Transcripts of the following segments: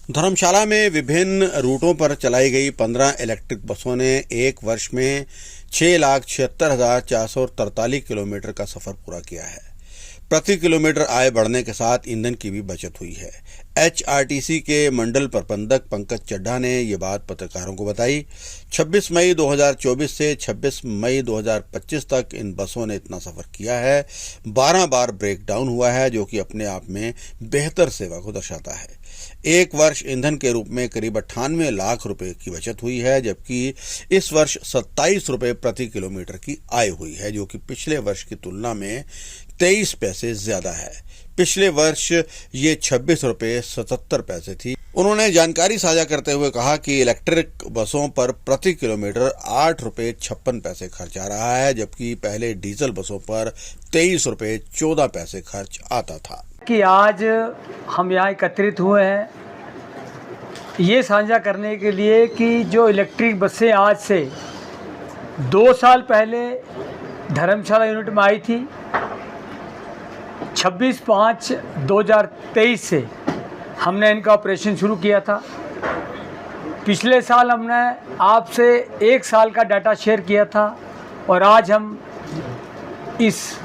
धर्मशाला में विभिन्न रूटों पर चलाई गई 15 इलेक्ट्रिक बसों ने एक वर्ष में 6,76,443 किलोमीटर का सफर पूरा किया है। प्रति किलोमीटर आय बढ़ने के साथ ईंधन की भी बचत हुई है। एचआरटीसी के मंडल प्रबंधक पंकज चड्ढा ने ये बात पत्रकारों को बताई। 26 मई 2024 से 26 मई 2025 तक इन बसों ने इतना सफर किया है। 12 बार ब्रेक डाउन हुआ है, जो कि अपने आप में बेहतर सेवा को दर्शाता है। एक वर्ष ईंधन के रूप में करीब 98 लाख रुपए की बचत हुई है, जबकि इस वर्ष 27 रुपए प्रति किलोमीटर की आय हुई है, जो कि पिछले वर्ष की तुलना में 23 पैसे ज्यादा है। पिछले वर्ष ये 26 रुपए 77 पैसे थी। उन्होंने जानकारी साझा करते हुए कहा कि इलेक्ट्रिक बसों पर प्रति किलोमीटर 8 रुपए 56 पैसे खर्च आ रहा है, जबकि पहले डीजल बसों पर 23 रुपए 14 पैसे खर्च आता था। कि आज हम यहाँ एकत्रित हुए हैं ये साझा करने के लिए कि जो इलेक्ट्रिक बसें आज से 2 साल पहले धर्मशाला यूनिट में आई थी, 26/5/2023 से हमने इनका ऑपरेशन शुरू किया था। पिछले साल हमने आपसे 1 साल का डाटा शेयर किया था और आज हम इस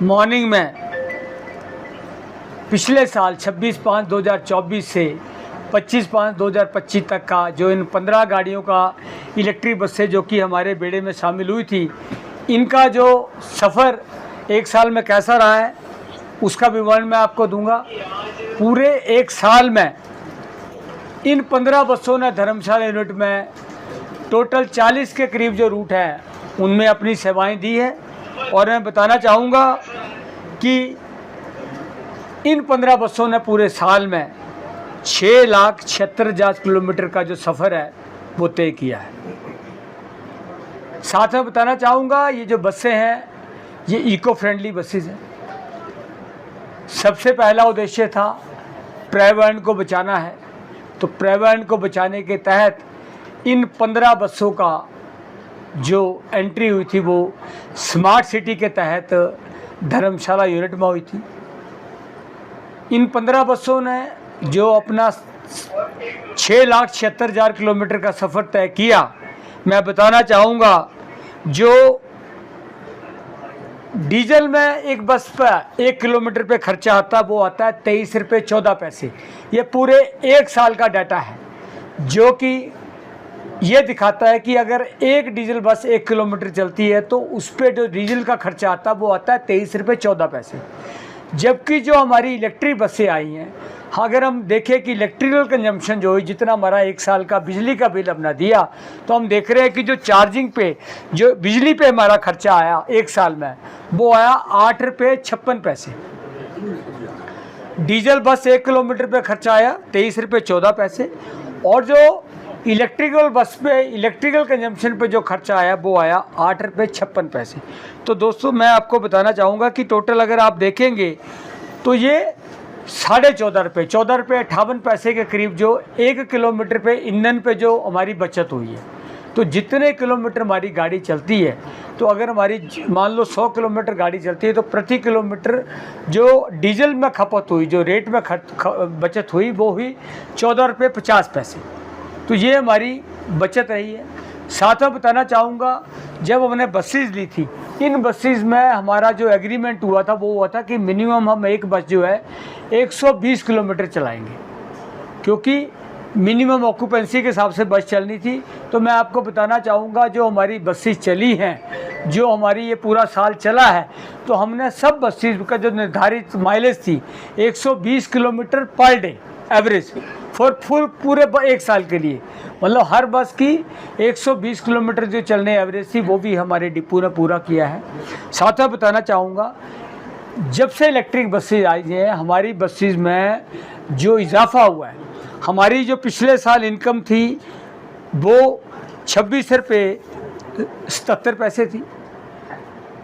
मॉर्निंग में पिछले साल 26/5/2024 से 25/5/2025 तक का जो इन 15 गाड़ियों का इलेक्ट्रिक बसें जो कि हमारे बेड़े में शामिल हुई थी, इनका जो सफ़र 1 साल में कैसा रहा है उसका विवरण मैं आपको दूंगा। पूरे 1 साल में इन 15 बसों ने धर्मशाला यूनिट में टोटल 40 के करीब जो रूट हैं उनमें अपनी सेवाएं दी है। और मैं बताना चाहूँगा कि इन 15 बसों ने पूरे साल में 6,76,000 किलोमीटर का जो सफ़र है वो तय किया है। साथ में बताना चाहूँगा ये जो बसें हैं ये इको फ्रेंडली बसेस हैं। सबसे पहला उद्देश्य था पर्यावरण को बचाना है, तो पर्यावरण को बचाने के तहत इन 15 बसों का जो एंट्री हुई थी वो स्मार्ट सिटी के तहत धर्मशाला यूनिट में हुई थी। इन 15 बसों ने जो अपना 6,76,000 किलोमीटर का सफ़र तय किया, मैं बताना चाहूँगा जो डीजल में एक बस पर 1 किलोमीटर पे खर्चा आता वो आता है 23 रुपये 14 पैसे। ये पूरे 1 साल का डाटा है, जो कि ये दिखाता है कि अगर एक डीजल बस 1 किलोमीटर चलती है तो उस पर जो डीजल का खर्चा आता है वो आता है 23 रुपये 14 पैसे। जबकि जो हमारी इलेक्ट्रिक बसें आई हैं, अगर हम देखें कि इलेक्ट्रिकल कंजम्पशन जो है जितना हमारा 1 साल का बिजली का बिल अपना दिया, तो हम देख रहे हैं कि जो चार्जिंग पे जो बिजली पे हमारा खर्चा आया 1 साल में वो आया 8 रुपये 56 पैसे। डीजल बस 1 किलोमीटर पे खर्चा आया 23 रुपये 14 पैसे, और जो इलेक्ट्रिकल बस पे इलेक्ट्रिकल कंजम्पशन पे जो खर्चा आया वो आया 8 रुपये 56 पैसे। तो दोस्तों मैं आपको बताना चाहूँगा कि टोटल अगर आप देखेंगे तो ये 14.5 रुपये 58 पैसे के करीब जो 1 किलोमीटर पे ईंधन पे जो हमारी बचत हुई है। तो जितने किलोमीटर हमारी गाड़ी चलती है, तो अगर हमारी मान लो 100 किलोमीटर गाड़ी चलती है तो प्रति किलोमीटर जो डीजल में खपत हुई, जो रेट में बचत हुई वो हुई 14 रुपये 50 पैसे। तो ये हमारी बचत रही है। साथ में बताना चाहूँगा जब हमने बसेस ली थी, इन बसेस में हमारा जो एग्रीमेंट हुआ था वो हुआ था कि मिनिमम हम एक बस जो है 120 किलोमीटर चलाएंगे, क्योंकि मिनिमम ऑक्यूपेंसी के हिसाब से बस चलनी थी। तो मैं आपको बताना चाहूँगा जो हमारी बसेस चली हैं, जो हमारी ये पूरा साल चला है, तो हमने सब बसेस का जो निर्धारित माइलेज थी 120 किलोमीटर पर डे एवरेज पूरे 1 साल के लिए, मतलब हर बस की 120 किलोमीटर जो चलने एवरेज थी वो भी हमारे डिपो ने पूरा किया है। साथ में बताना चाहूँगा जब से इलेक्ट्रिक बसेज आई हैं हमारी बसेज में जो इजाफा हुआ है, हमारी जो पिछले साल इनकम थी वो 26 रुपये 77 पैसे थी,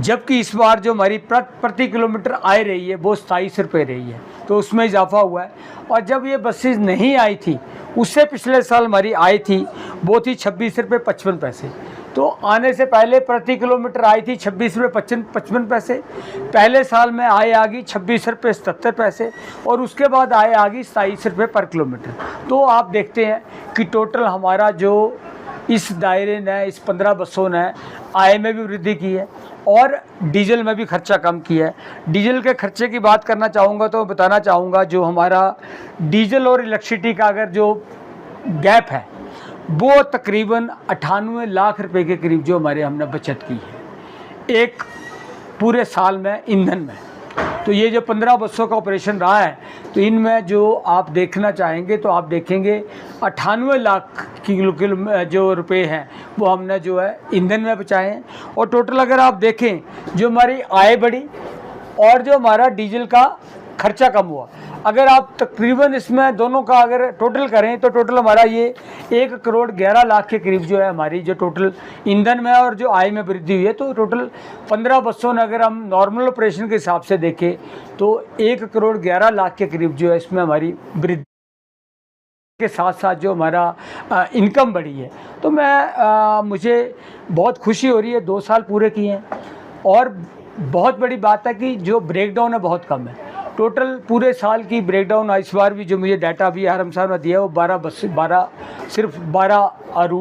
जबकि इस बार जो हमारी प्रति किलोमीटर आय रही है वो 27 रुपये रही है। तो उसमें इजाफा हुआ है। और जब ये बसेज नहीं आई थी उससे पिछले साल हमारी आय थी वो थी 26 रुपये 55 पैसे। तो आने से पहले प्रति किलोमीटर आई थी 26 रुपये 55 पैसे, पहले साल में आय आ गई 26 रुपये 77 पैसे, और उसके बाद आय आ गई 27 रुपये पर किलोमीटर। तो आप देखते हैं कि टोटल हमारा जो इस दायरे ने, इस 15 बसों ने आय में भी वृद्धि की है और डीजल में भी खर्चा कम किया है। डीजल के खर्चे की बात करना चाहूँगा तो बताना चाहूँगा, जो हमारा डीजल और इलेक्ट्रिसिटी का अगर जो गैप है वो तकरीबन 98 लाख रुपए के करीब जो हमारे हमने बचत की है एक पूरे साल में ईंधन में। तो ये जो 15 बसों का ऑपरेशन रहा है, तो इनमें जो आप देखना चाहेंगे तो आप देखेंगे 98 लाख किलो जो रुपए हैं वो हमने जो है ईंधन में बचाए हैं। और टोटल अगर आप देखें जो हमारी आय बढ़ी और जो हमारा डीजल का खर्चा कम हुआ, अगर आप तकरीबन इसमें दोनों का अगर टोटल करें तो टोटल हमारा ये 1 करोड़ 11 लाख के करीब जो है हमारी जो टोटल ईंधन में और जो आय में वृद्धि हुई है। तो टोटल 15 बसों ने अगर हम नॉर्मल ऑपरेशन के हिसाब से देखें तो 1 करोड़ 11 लाख के करीब जो है इसमें हमारी वृद्धि के साथ साथ जो हमारा इनकम बढ़ी है। तो मुझे बहुत खुशी हो रही है, 2 साल पूरे किए हैं और बहुत बड़ी बात है कि जो ब्रेकडाउन है बहुत कम है। टोटल पूरे साल की ब्रेकडाउन इस बार भी जो मुझे डाटा अभी आरम साहब ने दिया है वो सिर्फ 12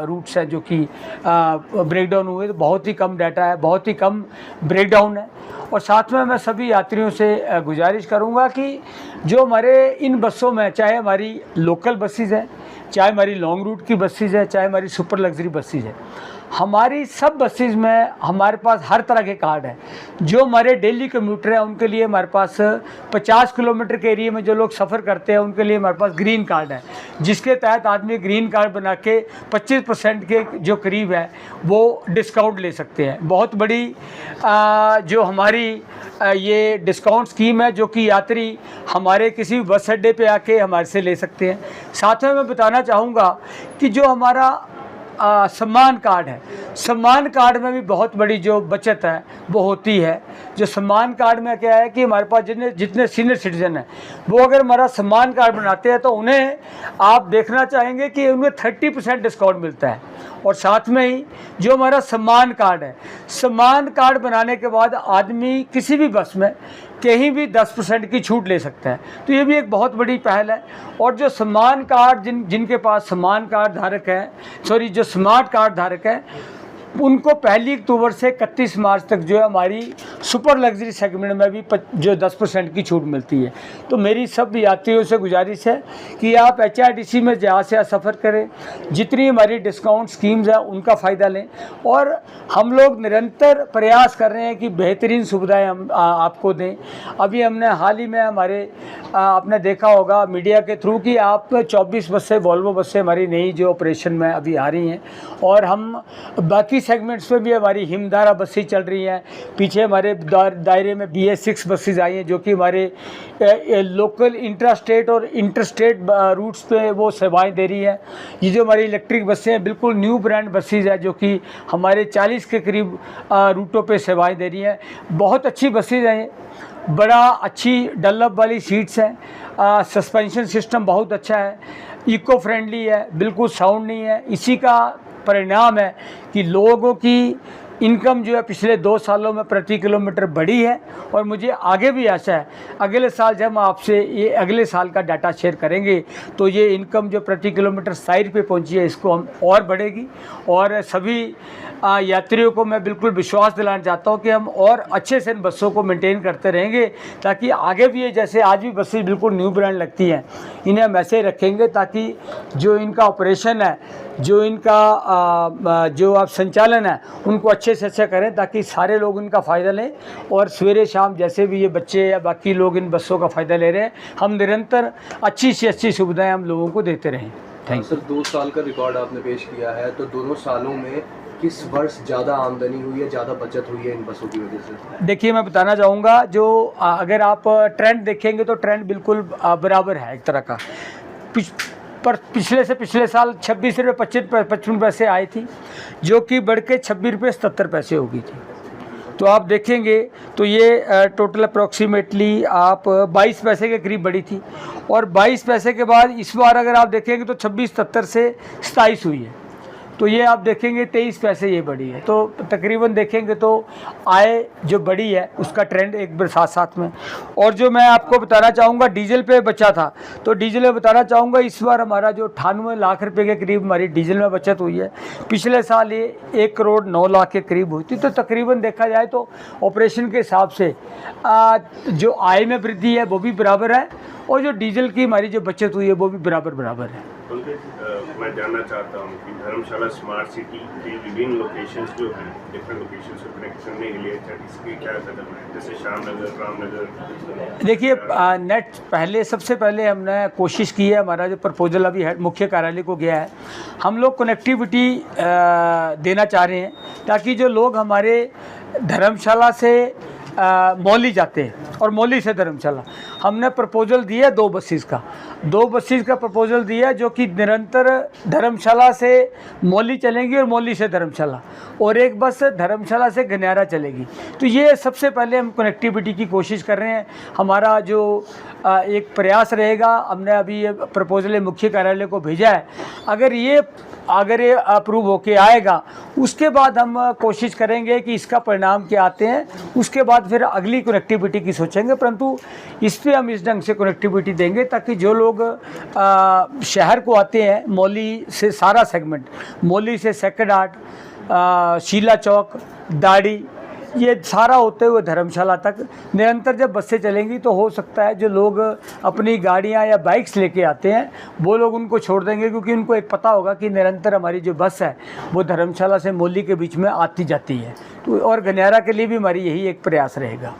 रूट्स है जो कि ब्रेकडाउन हुए। तो बहुत ही कम डाटा है, बहुत ही कम ब्रेकडाउन है। और साथ में मैं सभी यात्रियों से गुजारिश करूंगा कि जो हमारे इन बसों में, चाहे हमारी लोकल बसेज है, चाहे हमारी लॉन्ग रूट की बसेज है, चाहे हमारी सुपर लग्जरी बसेज है, हमारी सब बसेज में हमारे पास हर तरह के कार्ड हैं। जो हमारे डेली कम्यूटर हैं उनके लिए हमारे पास 50 किलोमीटर के एरिया में जो लोग सफ़र करते हैं उनके लिए हमारे पास ग्रीन कार्ड है, जिसके तहत आदमी ग्रीन कार्ड बना के 25% के जो करीब है वो डिस्काउंट ले सकते हैं। बहुत बड़ी जो हमारी ये डिस्काउंट स्कीम है जो कि यात्री हमारे किसी भी बस अड्डे पे आके हमारे से ले सकते हैं। साथ में मैं बताना चाहूँगा कि जो हमारा सम्मान कार्ड है, सम्मान कार्ड में भी बहुत बड़ी जो बचत है वो होती है। जो सम्मान कार्ड में क्या है कि हमारे पास जितने सीनियर सिटीजन हैं वो अगर हमारा सम्मान कार्ड बनाते हैं तो उन्हें आप देखना चाहेंगे कि उनमें 30% डिस्काउंट मिलता है। और साथ में ही जो हमारा सम्मान कार्ड है, सम्मान कार्ड बनाने के बाद आदमी किसी भी बस में कहीं भी 10% की छूट ले सकता है। तो ये भी एक बहुत बड़ी पहल है। और जो सम्मान कार्ड जिनके पास सम्मान कार्ड धारक है, जो स्मार्ट कार्ड धारक है, उनको 1 अक्टूबर से 31 मार्च तक जो है हमारी सुपर लग्जरी सेगमेंट में भी जो 10% की छूट मिलती है। तो मेरी सब यात्रियों से गुजारिश है कि आप HRTC में जहाँ से सफ़र करें, जितनी हमारी डिस्काउंट स्कीम्स हैं उनका फ़ायदा लें। और हम लोग निरंतर प्रयास कर रहे हैं कि बेहतरीन सुविधाएं हम आपको दें। अभी हमने हाल ही में आपने देखा होगा मीडिया के थ्रू कि आप 24 बसें, वॉल्वो बसें हमारी नई जो ऑपरेशन में अभी आ रही हैं, और हम बाकी सेगमेंट्स में भी हमारी हिमधारा बसें चल रही हैं। पीछे हमारे दायरे में BS6 बसेज आई हैं जो कि हमारे लोकल इंट्रा-स्टेट और इंटर-स्टेट रूट्स पे वो सेवाएं दे रही है। ये जो हमारी इलेक्ट्रिक बसें हैं बिल्कुल न्यू ब्रांड बसेज है जो कि हमारे 40 के करीब रूटों पे सेवाएं दे रही हैं। बहुत अच्छी बसेज हैं, बड़ा अच्छी डलअप वाली सीट्स हैं, सस्पेंशन सिस्टम बहुत अच्छा है, इको फ्रेंडली है, बिल्कुल साउंड नहीं है। इसी का परिणाम है कि लोगों की इनकम जो है पिछले 2 सालों में प्रति किलोमीटर बढ़ी है। और मुझे आगे भी आशा है अगले साल जब हम आपसे ये अगले साल का डाटा शेयर करेंगे तो ये इनकम जो प्रति किलोमीटर 60 पे पहुंची है इसको हम और बढ़ेगी। और सभी यात्रियों को मैं बिल्कुल विश्वास दिलाना चाहता हूं कि हम और अच्छे से इन बसों को मेंटेन करते रहेंगे ताकि आगे भी ये जैसे आज भी बसें बिल्कुल न्यू ब्रांड लगती हैं, इन्हें हम ऐसे ही रखेंगे ताकि जो इनका ऑपरेशन है, जो इनका जो आप संचालन है उनको अच्छे से अच्छा करें ताकि सारे लोग इनका फ़ायदा लें। और सवेरे शाम जैसे भी ये बच्चे या बाकी लोग इन बसों का फ़ायदा ले रहे हैं, हम निरंतर अच्छी से अच्छी सुविधाएं हम लोगों को देते रहें। Thank you. सर, 2 साल का रिकॉर्ड आपने पेश किया है, तो दोनों सालों में किस वर्ष ज़्यादा आमदनी हुई है, ज़्यादा बचत हुई है इन बसों की वजह से? देखिए मैं बताना चाहूँगा, जो अगर आप ट्रेंड देखेंगे तो ट्रेंड बिल्कुल बराबर है एक तरह का। पर पिछले से पिछले साल 26 रुपये 55 पैसे आई थी जो कि बढ़ के 26 रुपये 77 पैसे हो गई थी। तो आप देखेंगे तो ये टोटल अप्रॉक्सीमेटली आप 22 पैसे के करीब बढ़ी थी। और 22 पैसे के बाद इस बार अगर आप देखेंगे तो 26.70 से 27 हुई है। तो तो ये आप देखेंगे 23 पैसे ये बढ़ी है। तो तकरीबन देखेंगे तो आय जो बढ़ी है उसका ट्रेंड एक बार साथ साथ में। और जो मैं आपको बताना चाहूँगा डीजल पे बचा था, तो डीजल में बताना चाहूँगा इस बार हमारा जो 98 लाख रुपए के करीब हमारी डीजल में बचत हुई है। पिछले साल ये 1 करोड़ 9 लाख के करीब हुई थी। तो तकरीबन देखा जाए तो ऑपरेशन के हिसाब से जो आय में वृद्धि है वो भी बराबर है और जो डीजल की हमारी जो बचत हुई है वो भी बराबर है। मैं जानना चाहता हूँ कि धर्मशाला स्मार्ट सिटी के विभिन्न लोकेशंस जो हैं, डिफरेंट लोकेशंस को कनेक्ट करने के लिए इसके क्या कदम है, जैसे श्यामनगर, रामनगर? देखिए नेट पहले सबसे पहले हमने कोशिश की है, हमारा जो प्रपोजल अभी हेड मुख्य कार्यालय को गया है, हम लोग कनेक्टिविटी देना चाह रहे हैं ताकि जो लोग हमारे धर्मशाला से मौली जाते हैं और मौली से धर्मशाला, हमने प्रपोजल दिया 2 बसेस का प्रपोजल दिया जो कि निरंतर धर्मशाला से मौली चलेंगी और मौली से धर्मशाला, और एक बस धर्मशाला से गनियारा चलेगी। तो ये सबसे पहले हम कनेक्टिविटी की कोशिश कर रहे हैं। हमारा जो एक प्रयास रहेगा, हमने अभी ये प्रपोजल मुख्य कार्यालय को भेजा है, अगर ये अप्रूव होके आएगा उसके बाद हम कोशिश करेंगे कि इसका परिणाम क्या आते हैं, उसके बाद फिर अगली कनेक्टिविटी की सोचेंगे। परंतु इस पर हम इस ढंग से कनेक्टिविटी देंगे ताकि जो लोग शहर को आते हैं मौली से, सारा सेगमेंट मौली से सेक्रेड हार्ट, शीला चौक, दाड़ी, ये सारा होते हुए धर्मशाला तक निरंतर जब बसें चलेंगी तो हो सकता है जो लोग अपनी गाड़ियां या बाइक्स लेके आते हैं वो लोग उनको छोड़ देंगे, क्योंकि उनको एक पता होगा कि निरंतर हमारी जो बस है वो धर्मशाला से मौली के बीच में आती जाती है। तो और गनियारा के लिए भी हमारी यही एक प्रयास रहेगा।